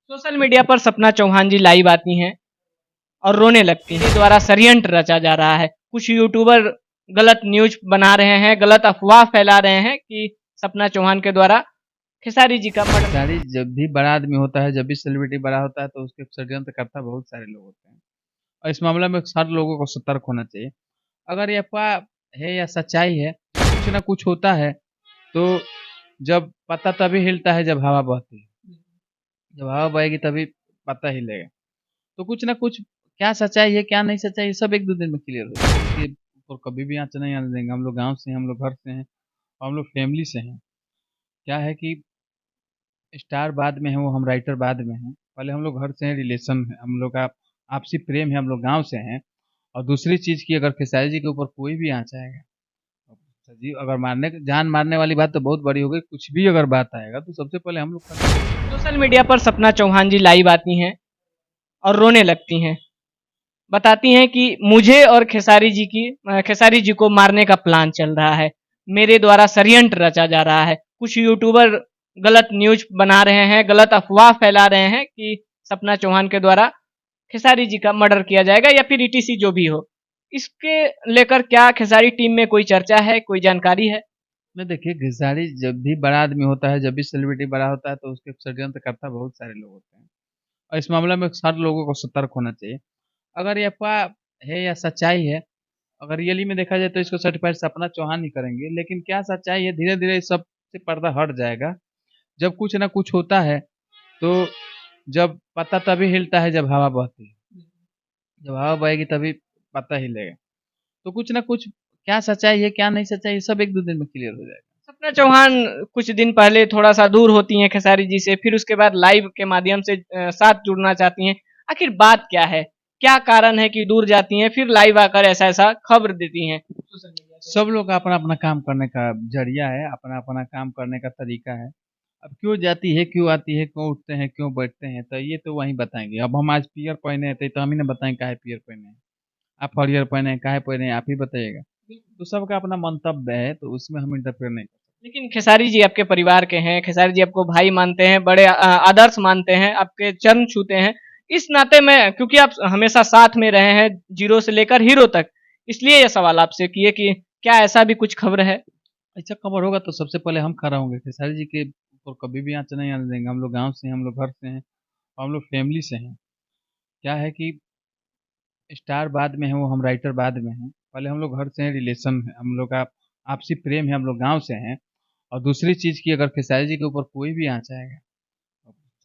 Social media पर सपना चौहान जी live आती हैं और रोने लगती हैं। द्वारा षड्यंत्र रचा जा रहा है। कुछ यूट्यूबर गलत न्यूज बना रहे हैं, गलत अफवाह फैला रहे हैं कि सपना चौहान के द्वारा खेसारी जी का मर्डर। खेसारी जब भी बड़ा आदमी होता है, जब भी सेलिब्रिटी बड़ा होता है, तो उसके षड्यंत्रकर्ता बहुत सारे लोग होते हैं। और इस मामले में हर लोगों को सतर्क होना चाहिए। अगर ये अफवाह है या सच्चाई है, कुछ ना कुछ होता है, तो जब पत्ता तभी हिलता है जब हवा बहती है। जब हवा बहेगी तभी पत्ता हिलेगा। तो कुछ ना कुछ, क्या सच्चाई है क्या नहीं सच्चाई है, सब एक दो दिन में क्लियर हो जाएगा। इसके ऊपर कभी भी आँच नहीं आने देंगे। हम लोग गाँव से हैं, हम लोग घर से हैं, और हम लोग फैमिली से हैं। क्या है कि स्टार बाद में है, वो हम राइटर बाद में हैं। पहले हम लोग घर से हैं, रिलेशन है, हम लोग का आपसी प्रेम है, हम लोग गाँव से हैं। और दूसरी चीज़ की, अगर खेसारी जी के ऊपर कोई भी आँच आएगा, जी अगर जान मारने वाली बात तो बहुत बड़ी हो गई, कुछ भी अगर बात आएगा तो सबसे पहले हम लोग सोशल मीडिया पर सपना चौहान जी लाइव आती हैं और रोने लगती हैं। बताती हैं कि मुझे और खेसारी जी को मारने का प्लान चल रहा है। मेरे द्वारा षड्यंत्र रचा जा रहा है। कुछ यूट्यूबर गलत न्यूज बना रहे हैं, गलत अफवाह फैला रहे हैं कि सपना चौहान के द्वारा खेसारी जी का मर्डर किया जाएगा या फिर ईटीसी जो भी हो। इसके लेकर क्या खेसारी टीम में कोई चर्चा है, कोई जानकारी है? में देखिए, खेसारी जब भी बड़ा आदमी होता है, जब भी सेलिब्रिटी बड़ा होता है, तो उसके षड्यंत्रकर्ता बहुत सारे लोग होते हैं। और इस मामले में हर लोगों को सतर्क होना चाहिए। अगर ये अफवाह है या सच्चाई है, अगर रियली में देखा जाए तो इसको सर्टिफाइड सपना चौहान ही करेंगे। लेकिन क्या सच्चाई है, धीरे धीरे इस सब से पर्दा हट जाएगा। जब कुछ ना कुछ होता है, तो जब पत्ता तभी हिलता है जब हवा बहती है। जब हवा बहेगी तभी पत्ता हिलेगा। तो कुछ ना कुछ, क्या सच्चाई है क्या नहीं सच्चाई है, सब एक दो दिन में क्लियर हो जाएगा। सपना चौहान कुछ दिन पहले थोड़ा सा दूर होती हैं खेसारी जी से, फिर उसके बाद लाइव के माध्यम से साथ जुड़ना चाहती हैं। आखिर बात क्या है? क्या कारण है कि दूर जाती हैं फिर लाइव आकर ऐसा ऐसा खबर देती हैं सोशल मीडिया पे? सब लोग का अपना अपना काम करने का जरिया है, अपना अपना काम करने का तरीका है। अब क्यों जाती है, क्यों आती है, क्यों उठते हैं, क्यों बैठते हैं, तो ये तो वही बताएंगे। अब हम आज पियर पहने हैं, तो हम ही ना बताएंगे काहे पियर पहने हैं। आप हरियर पहने हैं, काहे पहने हैं, आप ही बताइएगा। तो सबका अपना मंतव्य है, तो उसमें हम इंटरफेयर नहीं कर सकते। लेकिन खेसारी जी आपके परिवार के हैं, खेसारी जी आपको भाई मानते हैं, बड़े आदर्श मानते हैं, आपके चरण छूते हैं। इस नाते में, क्योंकि आप हमेशा साथ में रहे हैं जीरो से लेकर हीरो तक, इसलिए यह सवाल आपसे किए कि क्या ऐसा भी कुछ खबर है? ऐसा खबर होगा तो सबसे पहले हम खड़ा होंगे। खेसारी जी के ऊपर कभी भी आँच नहीं आने देंगे। हम लोग गाँव से हैं, हम लोग घर से हैं, और हम लोग फैमिली से हैं। क्या है कि स्टार बाद में है, वो हम राइटर बाद में हैं। पहले हम लोग घर से हैं, रिलेशन है, हम लोग का आपसी प्रेम है, हम लोग गाँव से हैं। और दूसरी चीज़ की, अगर खेसारी जी के ऊपर कोई भी आँच आएगा,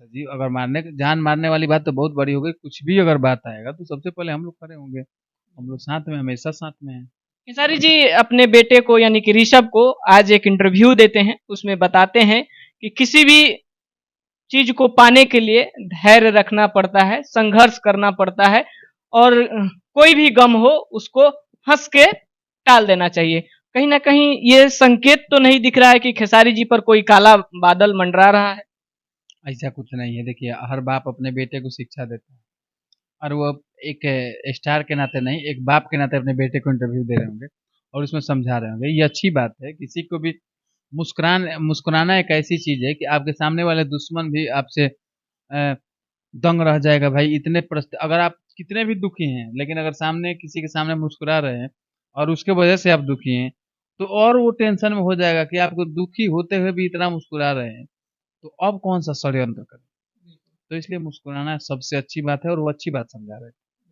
जी अगर जान मारने वाली बात तो बहुत बड़ी हो गई, कुछ भी अगर बात आएगा तो सबसे पहले हम लोग खड़े होंगे। हम लोग साथ में, हमेशा साथ में हैं। खेसारी जी अपने बेटे को यानी कि ऋषभ को आज एक इंटरव्यू देते हैं, उसमें बताते हैं कि किसी भी चीज को पाने के लिए धैर्य रखना पड़ता है, संघर्ष करना पड़ता है, और कोई भी गम हो उसको हंस के टाल देना चाहिए। कहीं ना कहीं ये संकेत तो नहीं दिख रहा है कि खेसारी जी पर कोई काला बादल मंडरा रहा है? ऐसा कुछ नहीं है। देखिए, हर बाप अपने बेटे को शिक्षा देता है, और वो एक स्टार के नाते नहीं, एक बाप के नाते अपने बेटे को इंटरव्यू दे रहे होंगे, और उसमें समझा रहे होंगे। ये अच्छी बात है। किसी को भी मुस्कुराना एक ऐसी चीज़ है कि आपके सामने वाले दुश्मन भी आपसे दंग रह जाएगा। भाई, अगर आप कितने भी दुखी हैं, लेकिन अगर सामने किसी के सामने मुस्कुरा रहे हैं और उसके वजह से आप दुखी हैं, तो और वो टेंशन में हो जाएगा कि आपको दुखी होते हुए भी इतना मुस्कुरा रहे हैं, तो अब कौन सा षड्यंत्र करें। तो इसलिए मुस्कुराना सबसे अच्छी बात है, और वो अच्छी बात समझा रहे हैं।